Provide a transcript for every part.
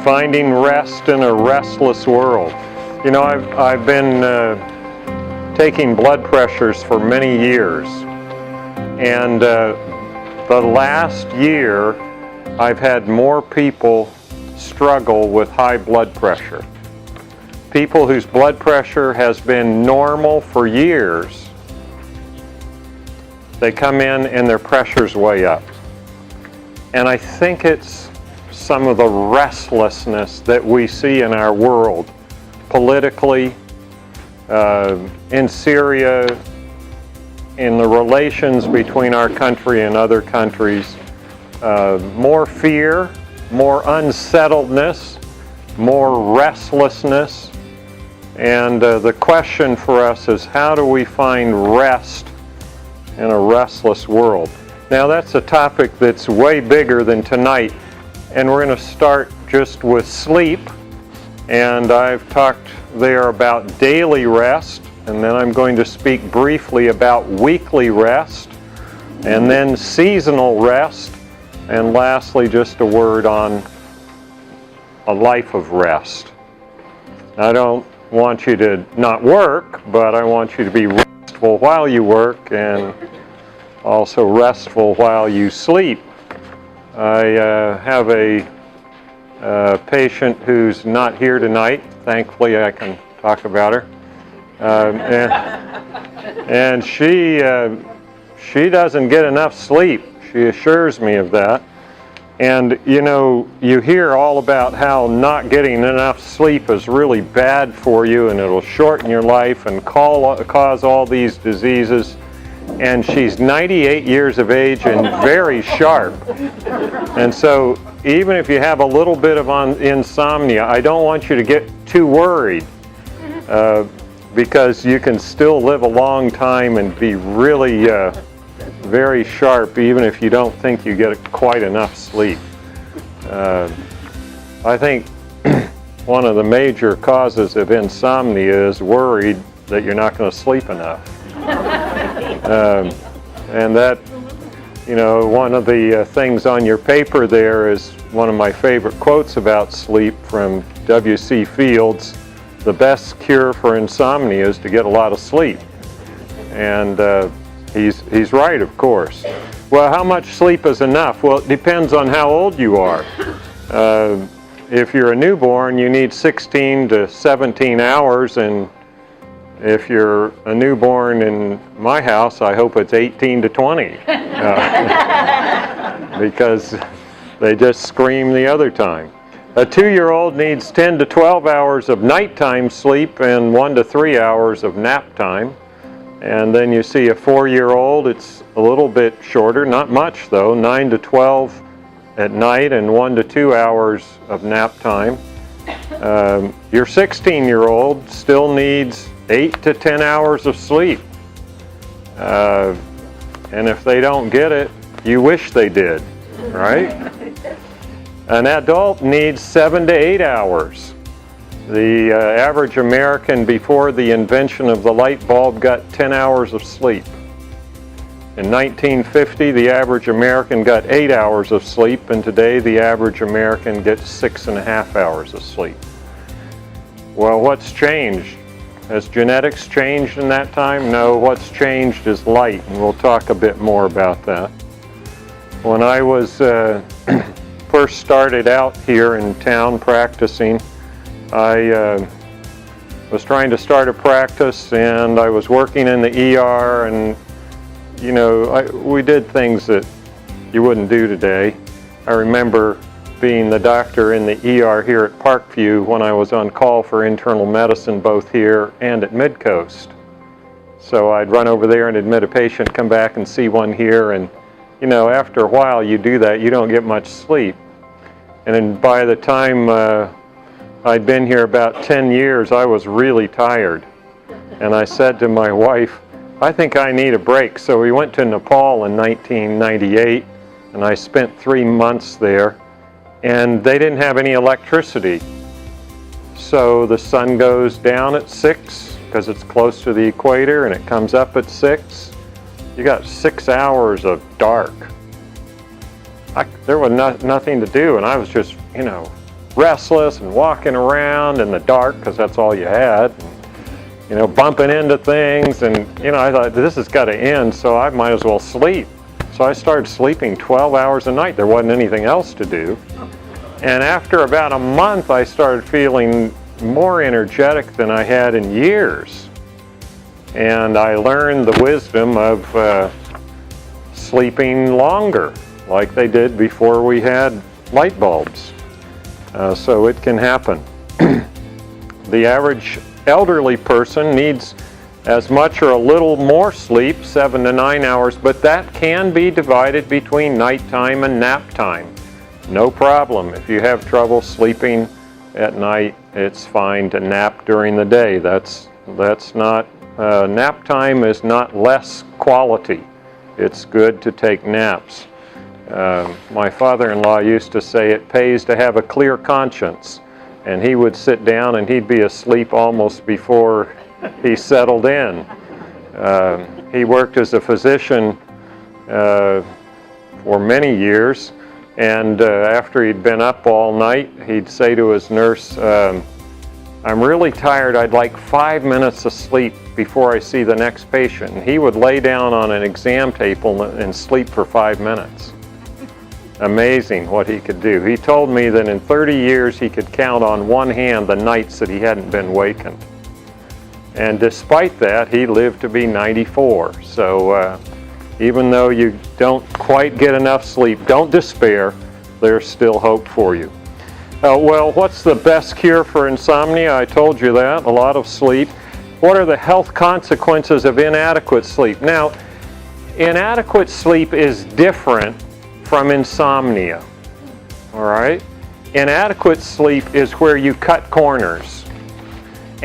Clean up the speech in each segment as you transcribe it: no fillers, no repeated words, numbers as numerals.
Finding rest in a restless world. You know, I've been taking blood pressures for many years, and the last year I've had more people struggle with high blood pressure. People whose blood pressure has been normal for years, they come in and their pressure's way up. And I think it's some of the restlessness that we see in our world, politically, in Syria, in the relations between our country and other countries, more fear, more unsettledness, more restlessness. And the question for us is, how do we find rest in a restless world? Now that's a topic that's way bigger than tonight, and we're going to start just with sleep. And I've talked there about daily rest, and then I'm going to speak briefly about weekly rest, and then seasonal rest, and lastly just a word on a life of rest. I don't want you to not work, but I want you to be restful while you work and also restful while you sleep. I have a patient who's not here tonight. Thankfully, I can talk about her. And she doesn't get enough sleep. She assures me of that. And you know, you hear all about how not getting enough sleep is really bad for you, and it'll shorten your life and cause all these diseases. And she's 98 years of age and very sharp. And so even if you have a little bit of insomnia, I don't want you to get too worried, because you can still live a long time and be really very sharp even if you don't think you get quite enough sleep. I think one of the major causes of insomnia is worried that you're not going to sleep enough. And that, you know, one of the things on your paper there is one of my favorite quotes about sleep from W.C. Fields: "The best cure for insomnia is to get a lot of sleep." And he's right, of course. Well, how much sleep is enough? Well, it depends on how old you are. If you're a newborn, you need 16 to 17 hours, and if you're a newborn in my house, I hope it's 18 to 20, because they just scream the other time. A 2-year-old needs 10 to 12 hours of nighttime sleep and 1 to 3 hours of nap time. And then you see a 4-year-old, it's a little bit shorter, not much though, 9 to 12 at night and 1 to 2 hours of nap time. Your 16-year-old still needs 8 to 10 hours of sleep. And if they don't get it, you wish they did, right? An adult needs 7 to 8 hours. The average American before the invention of the light bulb got 10 hours of sleep. In 1950, the average American got 8 hours of sleep, and today the average American gets 6.5 hours of sleep. Well, what's changed? Has genetics changed in that time? No, what's changed is light, and we'll talk a bit more about that. When I was first started out here in town practicing, I was trying to start a practice, and I was working in the ER, and you know, we did things that you wouldn't do today. I remember being the doctor in the ER here at Parkview when I was on call for internal medicine both here and at Midcoast. So I'd run over there and admit a patient, come back and see one here, and you know, after a while you do that, you don't get much sleep. And then by the time I'd been here about 10 years, I was really tired. And I said to my wife, I think I need a break. So we went to Nepal in 1998, and I spent 3 months there. And they didn't have any electricity. So the sun goes down at 6 because it's close to the equator, and it comes up at 6. You got 6 hours of dark. There was nothing to do, and I was just, you know, restless and walking around in the dark because that's all you had. And, bumping into things, and I thought this has got to end, so I might as well sleep. So I started sleeping 12 hours a night. There wasn't anything else to do. And after about a month, I started feeling more energetic than I had in years. And I learned the wisdom of sleeping longer, like they did before we had light bulbs. So it can happen. The average elderly person needs as much or a little more sleep, 7 to 9 hours, but that can be divided between nighttime and nap time. No problem. If you have trouble sleeping at night, it's fine to nap during the day. That's not, nap time is not less quality. It's good to take naps. My father-in-law used to say it pays to have a clear conscience, and he would sit down and he'd be asleep almost before he settled in. He worked as a physician for many years, and after he'd been up all night, he'd say to his nurse, I'm really tired, I'd like 5 minutes of sleep before I see the next patient. And he would lay down on an exam table and sleep for 5 minutes. Amazing what he could do. He told me that in 30 years he could count on one hand the nights that he hadn't been wakened. And despite that, he lived to be 94. So even though you don't quite get enough sleep, don't despair. There's still hope for you. Well, what's the best cure for insomnia? I told you that, a lot of sleep. What are the health consequences of inadequate sleep? Now, inadequate sleep is different from insomnia, all right? Inadequate sleep is where you cut corners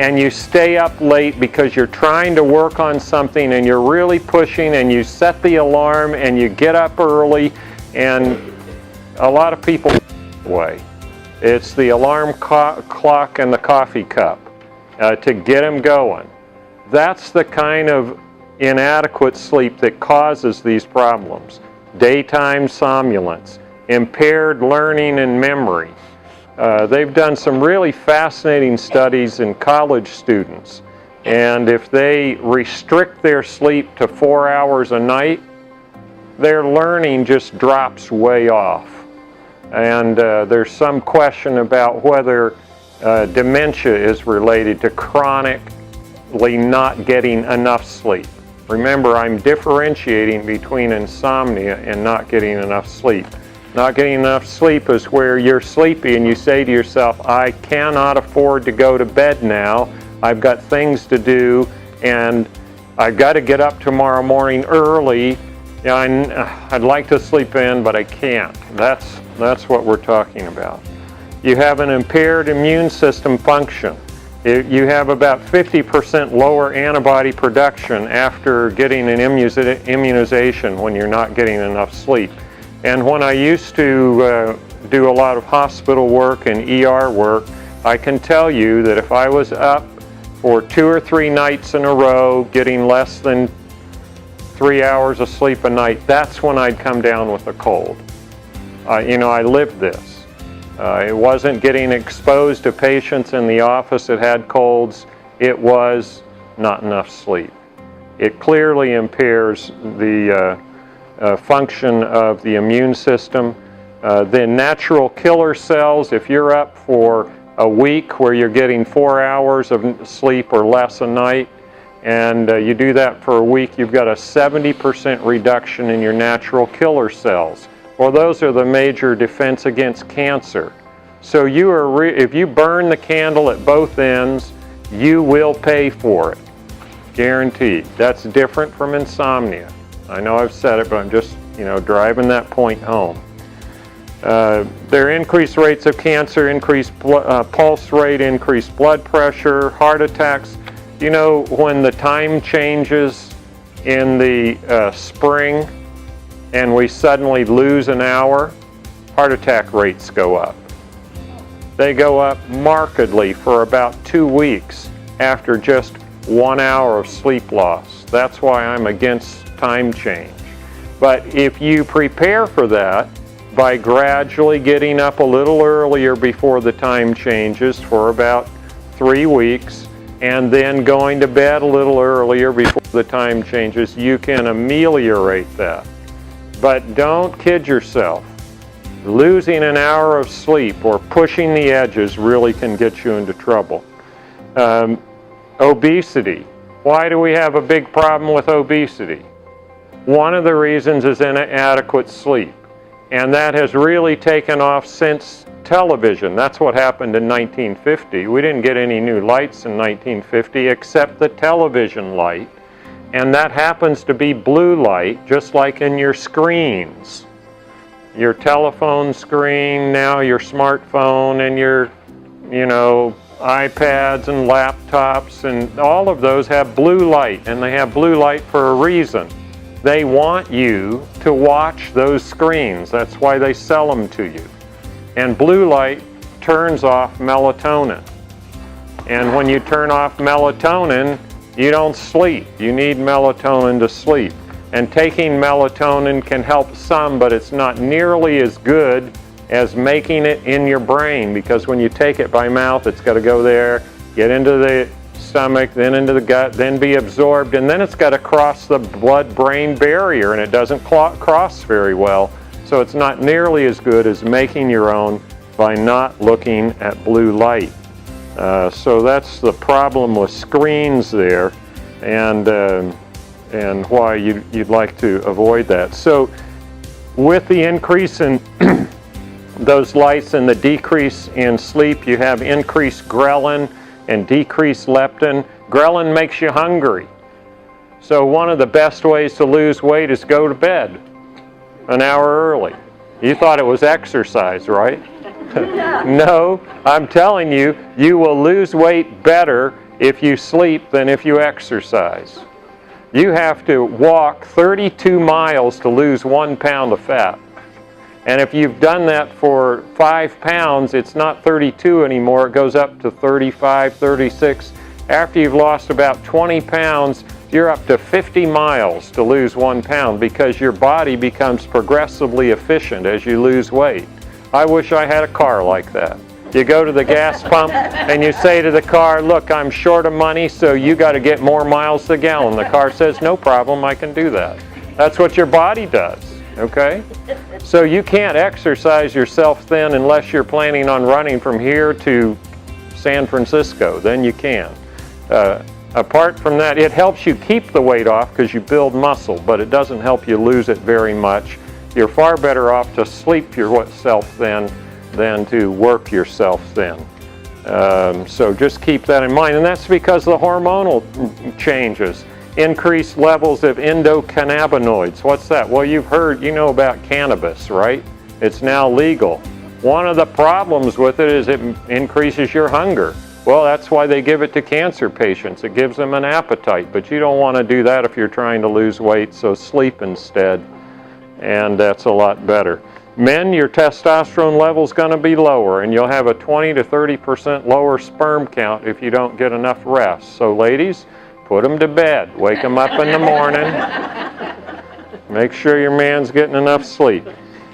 and you stay up late because you're trying to work on something and you're really pushing, and you set the alarm and you get up early, and a lot of people way. It's the alarm clock and the coffee cup to get them going. That's the kind of inadequate sleep that causes these problems. Daytime somnolence, impaired learning and memory. They've done some really fascinating studies in college students, and if they restrict their sleep to 4 hours a night, their learning just drops way off. And there's some question about whether dementia is related to chronically not getting enough sleep. Remember, I'm differentiating between insomnia and not getting enough sleep. Not getting enough sleep is where you're sleepy and you say to yourself, I cannot afford to go to bed now. I've got things to do, and I've got to get up tomorrow morning early. I'd like to sleep in, but I can't. That's what we're talking about. You have an impaired immune system function. You have about 50% lower antibody production after getting an immunization when you're not getting enough sleep. And when I used to do a lot of hospital work and ER work, I can tell you that if I was up for 2 or 3 nights in a row getting less than 3 hours of sleep a night, that's when I'd come down with a cold. I lived this. It wasn't getting exposed to patients in the office that had colds. It was not enough sleep. It clearly impairs the function of the immune system. The natural killer cells, if you're up for a week where you're getting 4 hours of sleep or less a night, and you do that for a week, you've got a 70% reduction in your natural killer cells. Well, those are the major defense against cancer. So if you burn the candle at both ends, you will pay for it. Guaranteed. That's different from insomnia. I know I've said it, but I'm just, driving that point home. There are increased rates of cancer, increased pulse rate, increased blood pressure, heart attacks. When the time changes in the spring and we suddenly lose an hour, heart attack rates go up. They go up markedly for about 2 weeks after just 1 hour of sleep loss. That's why I'm against time change. But if you prepare for that, by gradually getting up a little earlier before the time changes for about 3 weeks, and then going to bed a little earlier before the time changes, you can ameliorate that. But don't kid yourself. Losing an hour of sleep or pushing the edges really can get you into trouble. Obesity. Why do we have a big problem with obesity? One of the reasons is inadequate sleep. And that has really taken off since television. That's what happened in 1950. We didn't get any new lights in 1950 except the television light. And that happens to be blue light, just like in your screens. Your telephone screen, now your smartphone, and your, iPads and laptops, and all of those have blue light, and they have blue light for a reason. They want you to watch those screens. That's why they sell them to you. And blue light turns off melatonin. And when you turn off melatonin, you don't sleep. You need melatonin to sleep. And taking melatonin can help some, but it's not nearly as good as making it in your brain, because when you take it by mouth, it's got to go there, get into the stomach, then into the gut, then be absorbed, and then it's got to cross the blood-brain barrier, and it doesn't cross very well. So it's not nearly as good as making your own by not looking at blue light. So that's the problem with screens there, and why you'd like to avoid that. So with the increase in those lights and the decrease in sleep, you have increased ghrelin and decreased leptin. Ghrelin makes you hungry. So one of the best ways to lose weight is go to bed an hour early. You thought it was exercise, right? No, I'm telling you, you will lose weight better if you sleep than if you exercise. You have to walk 32 miles to lose 1 pound of fat. And if you've done that for 5 pounds, it's not 32 anymore. It goes up to 35, 36. After you've lost about 20 pounds, you're up to 50 miles to lose 1 pound, because your body becomes progressively efficient as you lose weight. I wish I had a car like that. You go to the gas pump and you say to the car, look, I'm short of money, so you got to get more miles to the gallon. The car says, no problem, I can do that. That's what your body does, okay? So you can't exercise yourself thin unless you're planning on running from here to San Francisco. Then you can. Apart from that, it helps you keep the weight off because you build muscle, but it doesn't help you lose it very much. You're far better off to sleep yourself thin than to work yourself thin. So just keep that in mind. And that's because of the hormonal changes. Increased levels of endocannabinoids. What's that? Well, you know about cannabis, right? It's now legal. One of the problems with it is it increases your hunger. Well, that's why they give it to cancer patients. It gives them an appetite, but you don't want to do that if you're trying to lose weight, so sleep instead, and that's a lot better. Men, your testosterone level's going to be lower, and you'll have a 20 to 30% lower sperm count if you don't get enough rest. So ladies, put them to bed. Wake them up in the morning. Make sure your man's getting enough sleep.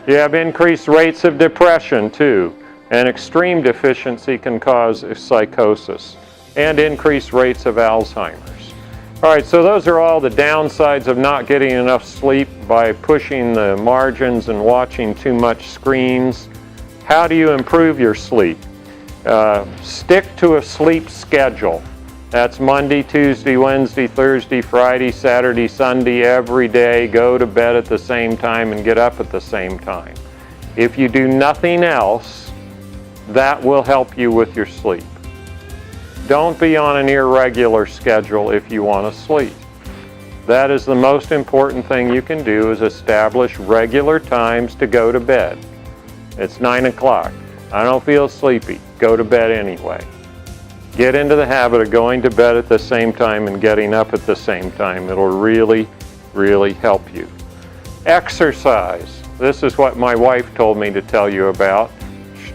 You have increased rates of depression, too. And extreme deficiency can cause psychosis and increased rates of Alzheimer's. All right, so those are all the downsides of not getting enough sleep by pushing the margins and watching too much screens. How do you improve your sleep? Stick to a sleep schedule. That's Monday, Tuesday, Wednesday, Thursday, Friday, Saturday, Sunday, every day. Go to bed at the same time and get up at the same time. If you do nothing else, that will help you with your sleep. Don't be on an irregular schedule if you want to sleep. That is the most important thing you can do, is establish regular times to go to bed. It's 9 o'clock. I don't feel sleepy. Go to bed anyway. Get into the habit of going to bed at the same time and getting up at the same time. It'll really, really help you. Exercise. This is what my wife told me to tell you about.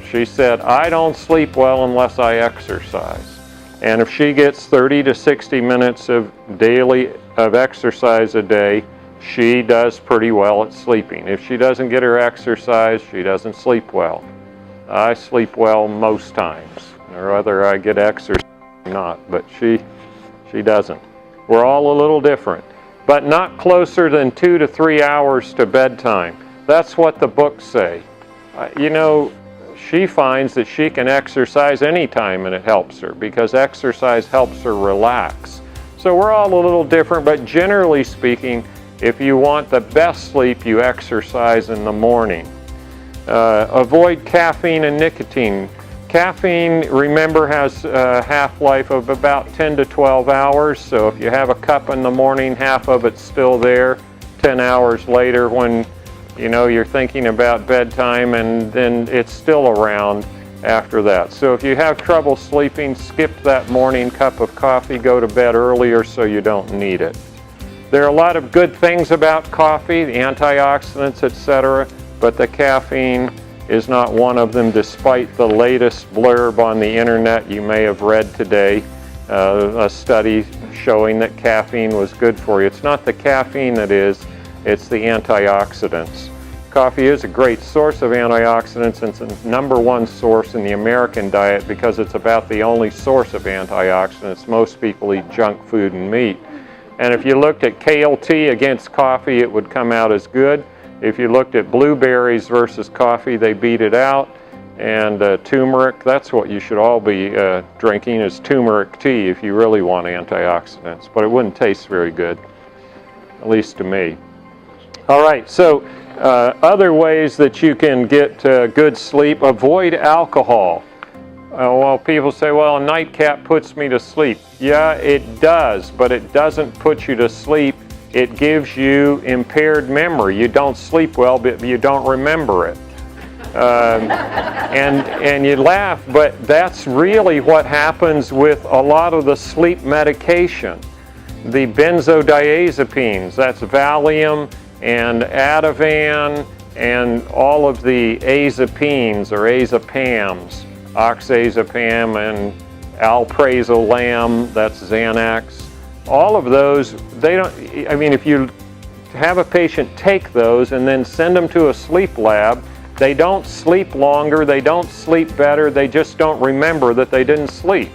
She said, I don't sleep well unless I exercise. And if she gets 30 to 60 minutes of exercise a day, she does pretty well at sleeping. If she doesn't get her exercise, she doesn't sleep well. I sleep well most times, or whether I get exercise or not, but she doesn't. We're all a little different, but not closer than 2 to 3 hours to bedtime. That's what the books say. You know, she finds that she can exercise anytime and it helps her because exercise helps her relax. So we're all a little different, but generally speaking, if you want the best sleep, you exercise in the morning. Avoid caffeine and nicotine. Caffeine, remember, has a half-life of about 10 to 12 hours. So if you have a cup in the morning, half of it's still there. 10 hours later when you're thinking about bedtime, and then it's still around after that. So if you have trouble sleeping, skip that morning cup of coffee, go to bed earlier so you don't need it. There are a lot of good things about coffee, the antioxidants, etc., but the caffeine is not one of them, despite the latest blurb on the internet you may have read today, a study showing that caffeine was good for you. It's not the caffeine that is, it's the antioxidants. Coffee is a great source of antioxidants, and it's the number one source in the American diet because it's about the only source of antioxidants. Most people eat junk food and meat. And if you looked at kale tea against coffee, it would come out as good. If you looked at blueberries versus coffee, they beat it out. And turmeric, that's what you should all be drinking, is turmeric tea if you really want antioxidants. But it wouldn't taste very good, at least to me. All right, so other ways that you can get good sleep: avoid alcohol. Well, people say, well, a nightcap puts me to sleep. Yeah, it does, but it doesn't put you to sleep. It gives you impaired memory. You don't sleep well, but you don't remember it. And you laugh, but that's really what happens with a lot of the sleep medication. The benzodiazepines, that's Valium and Ativan, and all of the azepines or azepams, oxazepam and alprazolam, that's Xanax. All of those, if you have a patient take those and then send them to a sleep lab, they don't sleep longer, they don't sleep better, they just don't remember that they didn't sleep.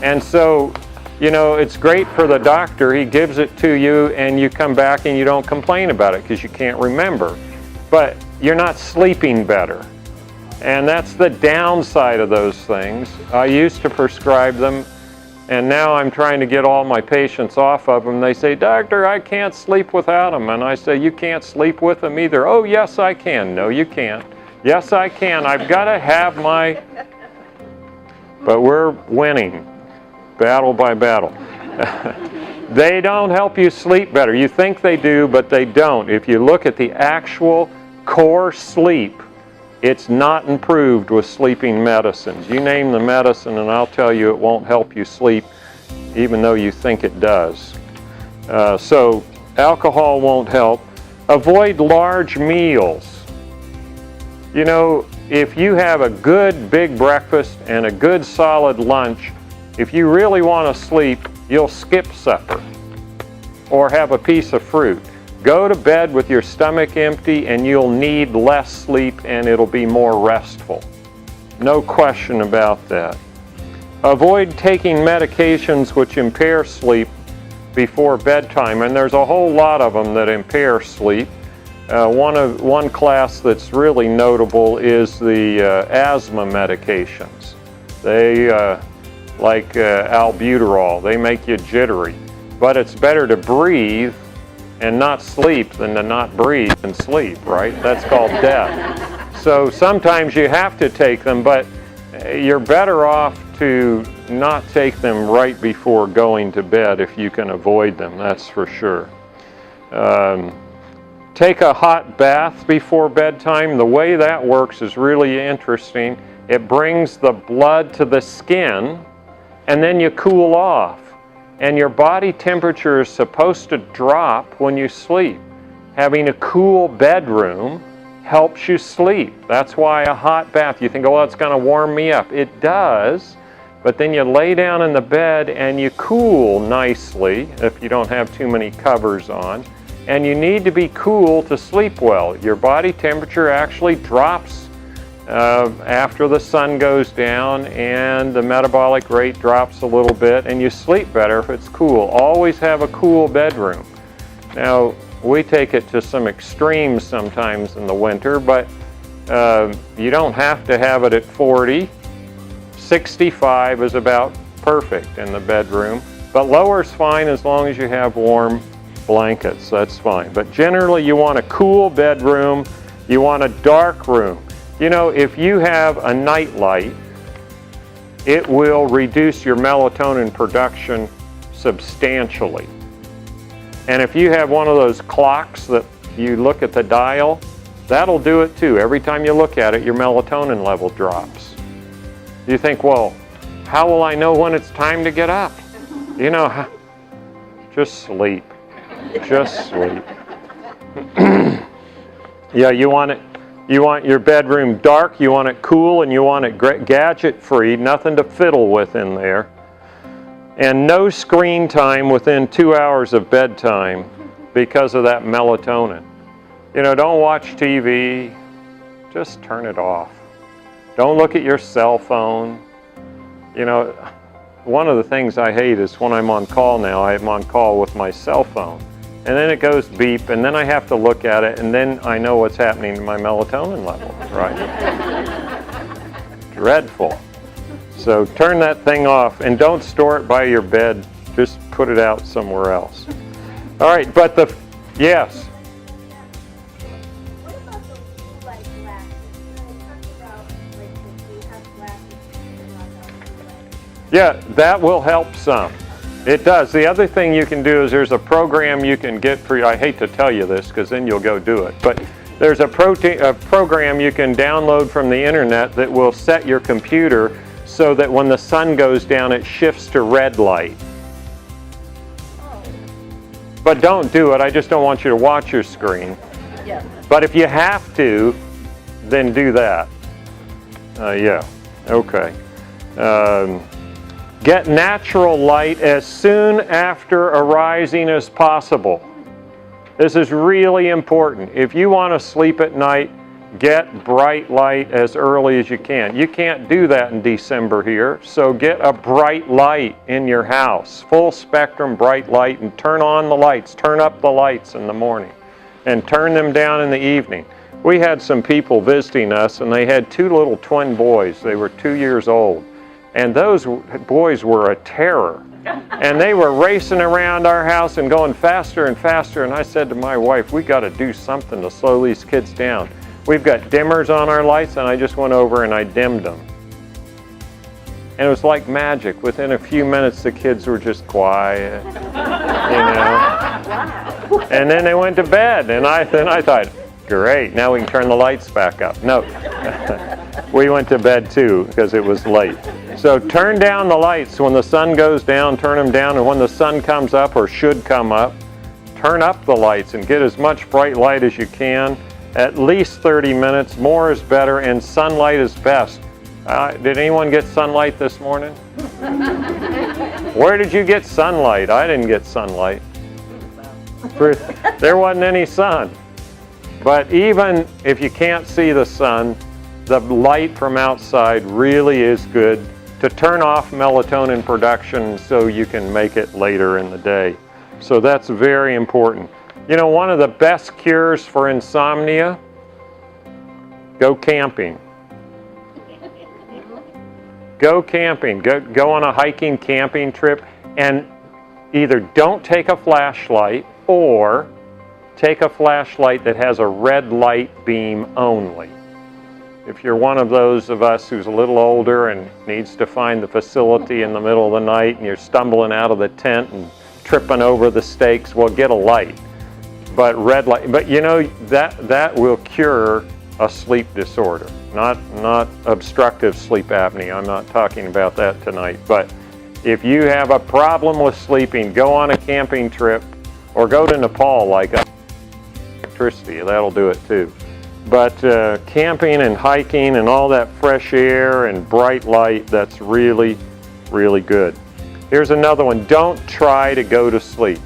And so, it's great for the doctor. He gives it to you and you come back and you don't complain about it because you can't remember. But you're not sleeping better. And that's the downside of those things. I used to prescribe them, and now I'm trying to get all my patients off of them. They say, "Doctor, I can't sleep without them." And I say, "You can't sleep with them either." "Oh, yes, I can." "No, you can't." "Yes, I can. I've got to have my..." But we're winning, battle by battle. They don't help you sleep better. You think they do, but they don't. If you look at the actual core sleep, it's not improved with sleeping medicines. You name the medicine and I'll tell you it won't help you sleep, even though you think it does. So alcohol won't help. Avoid large meals. If you have a good big breakfast and a good solid lunch, if you really want to sleep, you'll skip supper or have a piece of fruit. Go to bed with your stomach empty and you'll need less sleep and it'll be more restful. No question about that. Avoid taking medications which impair sleep before bedtime, and there's a whole lot of them that impair sleep. One class that's really notable is the asthma medications. They, like albuterol, they make you jittery. But it's better to breathe and not sleep than to not breathe and sleep, right? That's called death. So sometimes you have to take them, but you're better off to not take them right before going to bed if you can avoid them, that's for sure. Take a hot bath before bedtime. The way that works is really interesting. It brings the blood to the skin and then you cool off. And your body temperature is supposed to drop when you sleep. Having a cool bedroom helps you sleep. That's why a hot bath, you think, oh, it's going to warm me up. It does, but then you lay down in the bed and you cool nicely if you don't have too many covers on. And you need to be cool to sleep well. Your body temperature actually drops after the sun goes down, and the metabolic rate drops a little bit, and you sleep better if it's cool. Always have a cool bedroom. Now, we take it to some extremes sometimes in the winter, but you don't have to have it at 40. 65 is about perfect in the bedroom, but lower is fine as long as you have warm blankets. That's fine. But generally, you want a cool bedroom. You want a dark room. You know, if you have a night light, it will reduce your melatonin production substantially. And if you have one of those clocks that you look at the dial, that'll do it too. Every time you look at it, your melatonin level drops. You think, well, how will I know when it's time to get up? You know, just sleep. Just sleep. Yeah, you want it. You want your bedroom dark, you want it cool, and you want it gadget-free, nothing to fiddle with in there. And no screen time within 2 hours of bedtime because of that melatonin. You know, don't watch TV, just turn it off. Don't look at your cell phone. You know, one of the things I hate is when I'm on call now, I'm on call with my cell phone. And then it goes beep, and then I have to look at it, and then I know what's happening to my melatonin level, right? Dreadful. So turn that thing off, and don't store it by your bed. Just put it out somewhere else. All right, but yes? What about those blue light glasses? I talked about, like, if you have glasses, you can knock out blue light. Yeah, that will help some. It does. The other thing you can do is there's a program you can get for, I hate to tell you this because then you'll go do it, but there's a program you can download from the internet that will set your computer so that when the sun goes down it shifts to red light. Oh. But don't do it. I just don't want you to watch your screen. Yeah. But if you have to, then do that. Yeah. Okay. Get natural light as soon after arising as possible. This is really important. If you want to sleep at night, get bright light as early as you can. You can't do that in December here, so get a bright light in your house, full spectrum bright light, and turn on the lights. Turn up the lights in the morning and turn them down in the evening. We had some people visiting us, and they had two little twin boys. They were 2 years old. And those boys were a terror. And they were racing around our house and going faster and faster. And I said to my wife, we got to do something to slow these kids down. We've got dimmers on our lights, and I just went over and I dimmed them. And it was like magic. Within a few minutes, the kids were just quiet, you know. And then they went to bed. And I thought, great, now we can turn the lights back up. No, we went to bed too because it was late. So turn down the lights. When the sun goes down, turn them down. And when the sun comes up, or should come up, turn up the lights and get as much bright light as you can. At least 30 minutes. More is better, and sunlight is best. Did anyone get sunlight this morning? Where did you get sunlight? I didn't get sunlight. There wasn't any sun. But even if you can't see the sun, the light from outside really is good to turn off melatonin production so you can make it later in the day. So that's very important. You know, one of the best cures for insomnia, go camping. Go camping. Go on a hiking, camping trip, and either don't take a flashlight or take a flashlight that has a red light beam only. If you're one of those of us who's a little older and needs to find the facility in the middle of the night and you're stumbling out of the tent and tripping over the stakes, well, get a light. But red light, but you know, that will cure a sleep disorder, not obstructive sleep apnea. I'm not talking about that tonight. But if you have a problem with sleeping, go on a camping trip or go to Nepal, like electricity, that'll do it too. But camping and hiking and all that fresh air and bright light, that's really, really good. Here's another one. Don't try to go to sleep.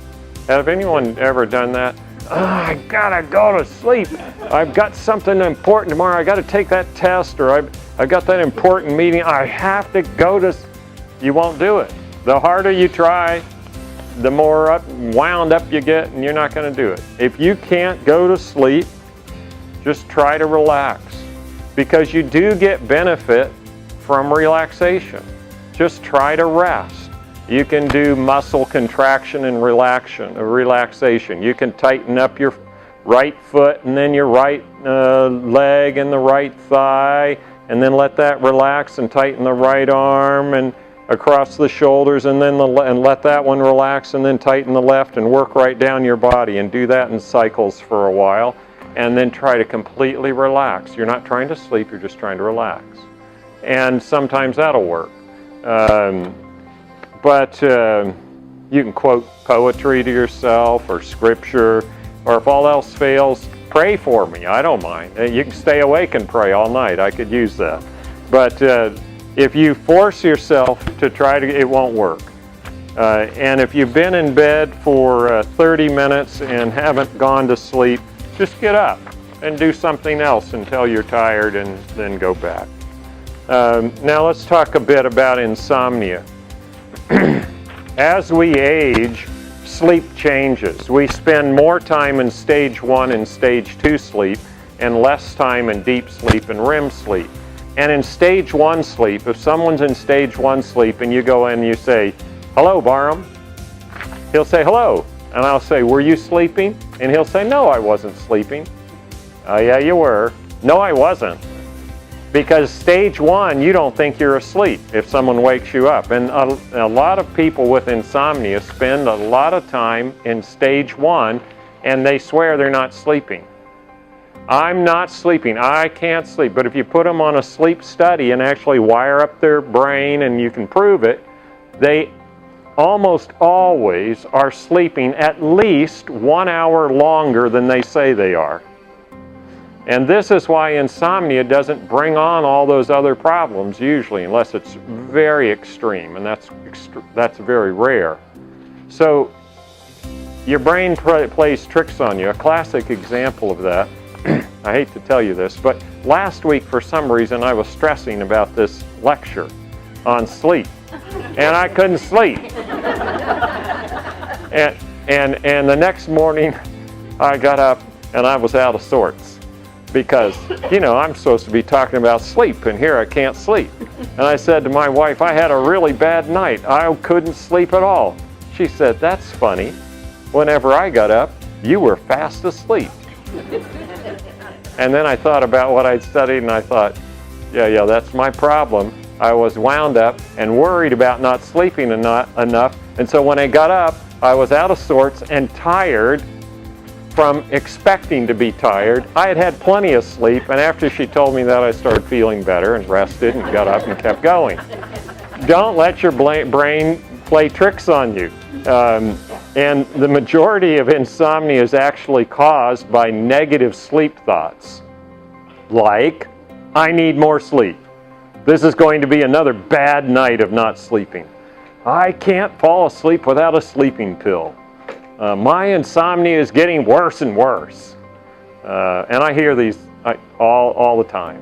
Have anyone ever done that? I gotta go to sleep. I've got something important tomorrow. I gotta take that test, or I've got that important meeting. I have to go to. You won't do it. The harder you try, the more wound up you get, and you're not going to do it. If you can't go to sleep, just try to relax, because you do get benefit from relaxation. Just try to rest. You can do muscle contraction and relaxation. You can tighten up your right foot and then your right leg and the right thigh, and then let that relax and tighten the right arm and across the shoulders, and then and let that one relax, and then tighten the left, and work right down your body, and do that in cycles for a while, and then try to completely relax. You're not trying to sleep, you're just trying to relax. And sometimes that'll work. But you can quote poetry to yourself, or scripture, or if all else fails, pray for me. I don't mind. You can stay awake and pray all night. I could use that. But if you force yourself to try to, it won't work. And if you've been in bed for 30 minutes and haven't gone to sleep, just get up and do something else until you're tired, and then go back. Now let's talk a bit about insomnia. As we age, sleep changes. We spend more time in stage 1 and stage 2 sleep, and less time in deep sleep and REM sleep. And in stage 1 sleep, if someone's in stage 1 sleep and you go in and you say, "Hello, Barham," he'll say, "Hello." And I'll say, "Were you sleeping?" And he'll say, "No, I wasn't sleeping." "Oh, yeah, you were." "No, I wasn't." Because stage 1, you don't think you're asleep if someone wakes you up. And a lot of people with insomnia spend a lot of time in stage 1, and they swear they're not sleeping. "I'm not sleeping, I can't sleep." But if you put them on a sleep study and actually wire up their brain, and you can prove it, they almost always are sleeping at least 1 hour longer than they say they are. And this is why insomnia doesn't bring on all those other problems usually, unless it's very extreme, and that's very rare. So your brain plays tricks on you. A classic example of that, I hate to tell you this, but last week for some reason I was stressing about this lecture on sleep, and I couldn't sleep. And the next morning I got up and I was out of sorts, because, you know, I'm supposed to be talking about sleep, and here I can't sleep. And I said to my wife, "I had a really bad night. I couldn't sleep at all." She said, "That's funny. Whenever I got up, you were fast asleep." And then I thought about what I'd studied, and I thought, yeah, that's my problem. I was wound up and worried about not sleeping enough. And so when I got up, I was out of sorts and tired from expecting to be tired. I had had plenty of sleep, and after she told me that, I started feeling better and rested and got up and kept going. Don't let your brain play tricks on you. And the majority of insomnia is actually caused by negative sleep thoughts. Like, "I need more sleep. This is going to be another bad night of not sleeping. I can't fall asleep without a sleeping pill. My insomnia is getting worse and worse." And I hear these all the time.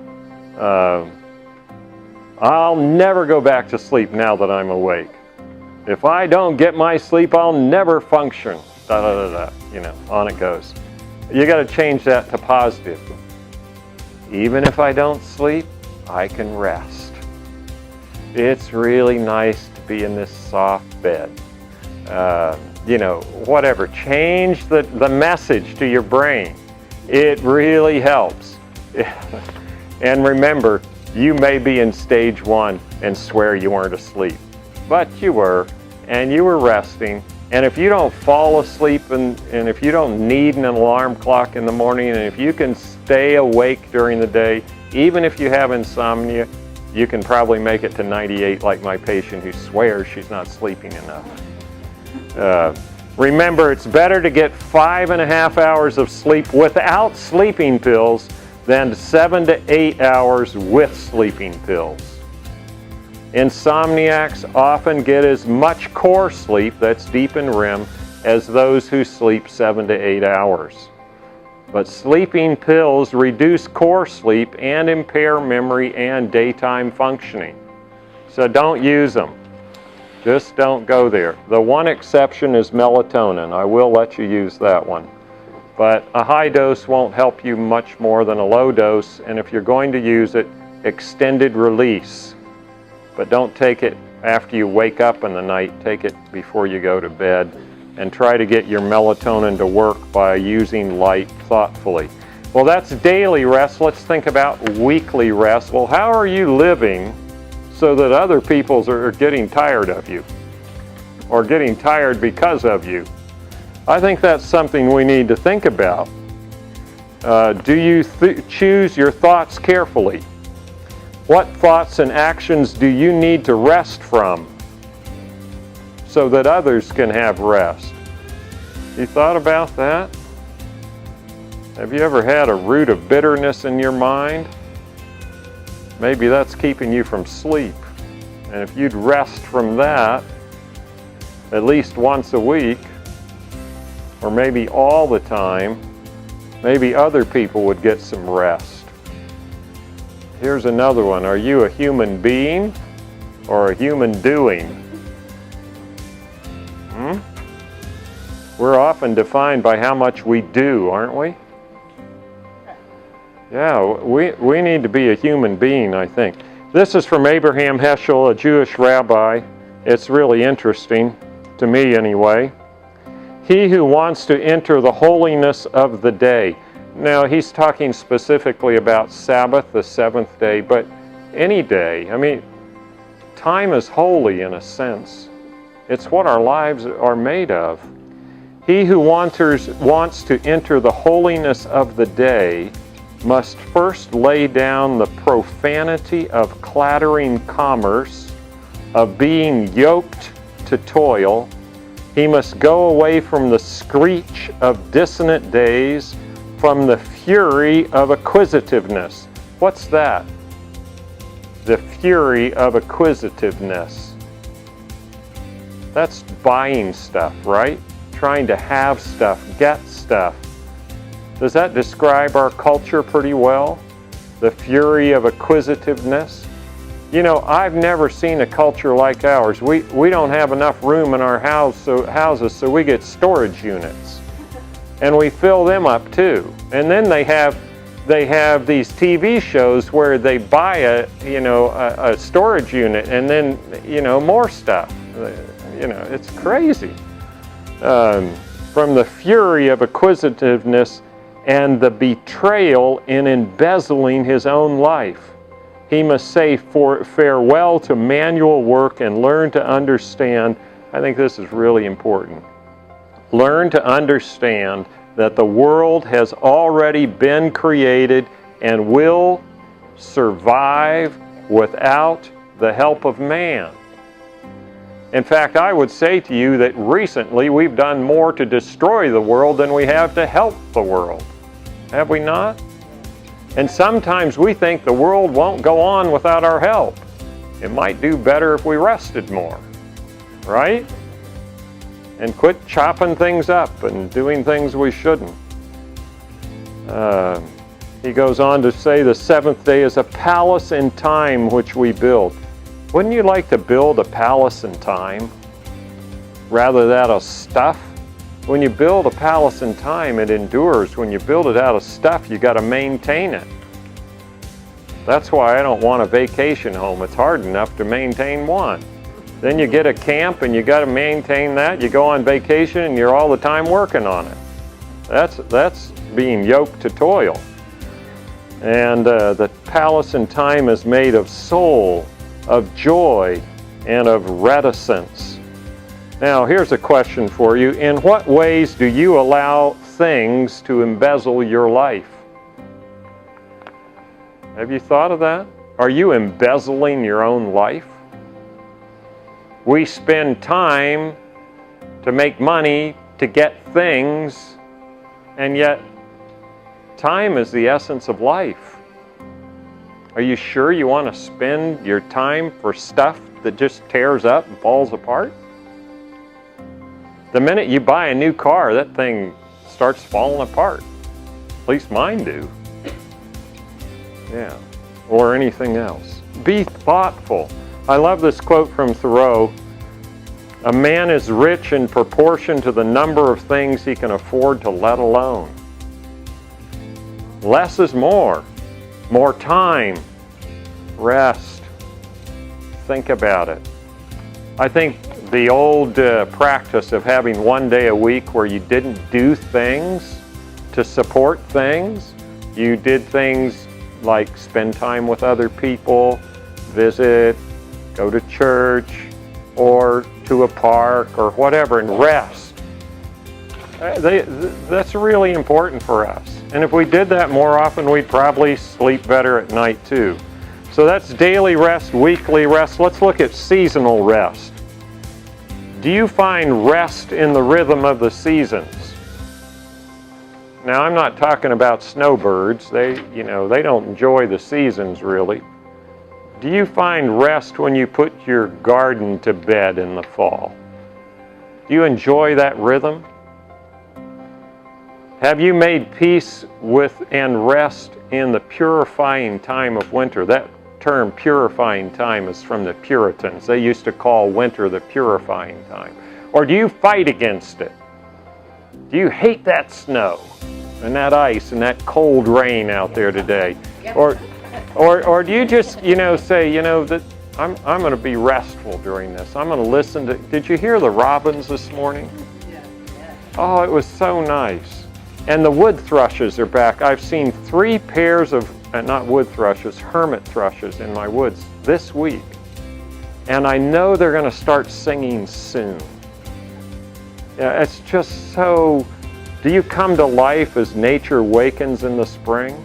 "I'll never go back to sleep now that I'm awake. If I don't get my sleep, I'll never function." You know, on it goes. You got to change that to positive. "Even if I don't sleep, I can rest. It's really nice to be in this soft bed." You know, whatever. Change the message to your brain. It really helps. And remember, you may be in stage 1 and swear you weren't asleep. But you were, and you were resting. And if you don't fall asleep, and if you don't need an alarm clock in the morning, and if you can stay awake during the day, even if you have insomnia, you can probably make it to 98 like my patient who swears she's not sleeping enough. Remember, it's better to get 5.5 hours of sleep without sleeping pills than 7 to 8 hours with sleeping pills. Insomniacs often get as much core sleep, that's deep in REM, as those who sleep 7 to 8 hours. But sleeping pills reduce core sleep and impair memory and daytime functioning. So don't use them. Just don't go there. The one exception is melatonin. I will let you use that one. But a high dose won't help you much more than a low dose, and if you're going to use it, extended release. But don't take it after you wake up in the night. Take it before you go to bed, and try to get your melatonin to work by using light thoughtfully. Well, that's daily rest. Let's think about weekly rest. Well, how are you living so that other people are getting tired of you or getting tired because of you? I think that's something we need to think about. Do you choose your thoughts carefully? What thoughts and actions do you need to rest from so that others can have rest? You thought about that? Have you ever had a root of bitterness in your mind? Maybe that's keeping you from sleep. And if you'd rest from that at least once a week, or maybe all the time, maybe other people would get some rest. Here's another one. Are you a human being or a human doing? We're often defined by how much we do, aren't we? Yeah, we need to be a human being, I think. This is from Abraham Heschel, a Jewish rabbi. It's really interesting, to me anyway. He who wants to enter the holiness of the day. Now, he's talking specifically about Sabbath, the seventh day, but any day. I mean, time is holy in a sense. It's what our lives are made of. He who wants to enter the holiness of the day must first lay down the profanity of clattering commerce, of being yoked to toil. He must go away from the screech of dissonant days, from the fury of acquisitiveness. What's that? The fury of acquisitiveness. That's buying stuff, right? Trying to have stuff, get stuff. Does that describe our culture pretty well? The fury of acquisitiveness? You know, I've never seen a culture like ours. We don't have enough room in our houses, so we get storage units. And we fill them up too. And then they have these TV shows where they buy a storage unit and then, more stuff. It's crazy. From the fury of acquisitiveness and the betrayal in embezzling his own life. He must say farewell to manual work and learn to understand. I think this is really important. Learn to understand that the world has already been created and will survive without the help of man. In fact, I would say to you that recently we've done more to destroy the world than we have to help the world. Have we not? And sometimes we think the world won't go on without our help. It might do better if we rested more, right? And quit chopping things up and doing things we shouldn't. He goes on to say the seventh day is a palace in time which we build. Wouldn't you like to build a palace in time rather than out of stuff? When you build a palace in time, it endures. When you build it out of stuff, you got to maintain it. That's why I don't want a vacation home. It's hard enough to maintain one. Then you get a camp and you got to maintain that. You go on vacation and you're all the time working on it. That's being yoked to toil. And the palace in time is made of soul, of joy, and of reticence. Now, here's a question for you. In what ways do you allow things to embezzle your life? Have you thought of that? Are you embezzling your own life? We spend time to make money, to get things, and yet time is the essence of life. Are you sure you want to spend your time for stuff that just tears up and falls apart? The minute you buy a new car, that thing starts falling apart. At least mine do. Yeah, or anything else. Be thoughtful. I love this quote from Thoreau. A man is rich in proportion to the number of things he can afford to let alone. Less is more. More time. Rest. Think about it. I think the old practice of having one day a week where you didn't do things to support things, you did things like spend time with other people, visit, go to church, or to a park or whatever, and rest. That's really important for us. And if we did that more often, we'd probably sleep better at night too. So that's daily rest, weekly rest. Let's look at seasonal rest. Do you find rest in the rhythm of the seasons? Now, I'm not talking about snowbirds. They don't enjoy the seasons really. Do you find rest when you put your garden to bed in the fall? Do you enjoy that rhythm? Have you made peace with and rest in the purifying time of winter? That term purifying time is from the Puritans. They used to call winter the purifying time. Or do you fight against it? Do you hate that snow and that ice and that cold rain out there today? Or do you just, say, that I'm going to be restful during this. I'm going to listen to, did you hear the robins this morning? Yeah. Oh, it was so nice. And the wood thrushes are back. I've seen 3 pairs of, not wood thrushes, hermit thrushes in my woods this week. And I know they're going to start singing soon. Yeah, it's just so, do you come to life as nature wakens in the spring?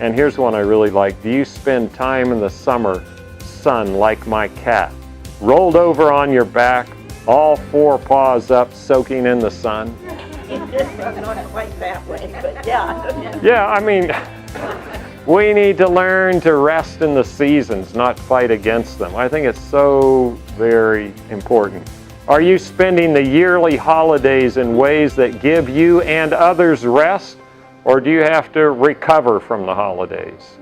And here's one I really like. Do you spend time in the summer sun like my cat? Rolled over on your back, all 4 paws up, soaking in the sun? Not quite that way, but yeah. Yeah, I mean, we need to learn to rest in the seasons, not fight against them. I think it's so very important. Are you spending the yearly holidays in ways that give you and others rest? Or do you have to recover from the holidays?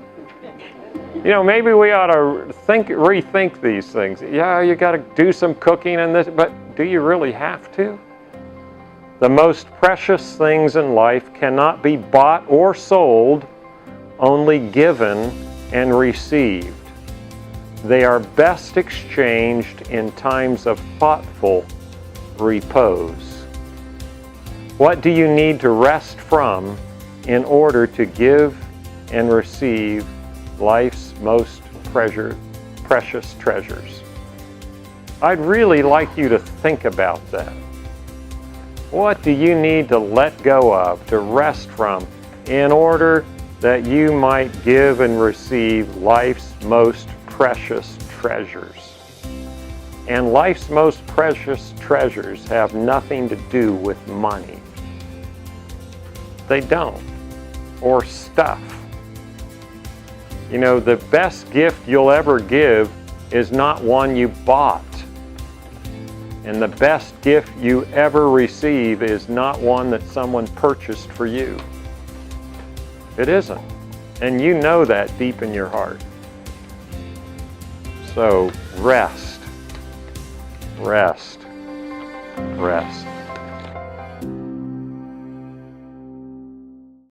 Maybe we ought to rethink these things. Yeah, you got to do some cooking and this, but do you really have to? The most precious things in life cannot be bought or sold, only given and received. They are best exchanged in times of thoughtful repose. What do you need to rest from in order to give and receive life's most precious treasures? I'd really like you to think about that. What do you need to let go of, to rest from, in order that you might give and receive life's most precious treasures? And life's most precious treasures have nothing to do with money. They don't. Or stuff. The best gift you'll ever give is not one you bought. And the best gift you ever receive is not one that someone purchased for you. It isn't. And you know that deep in your heart. So rest, rest, rest.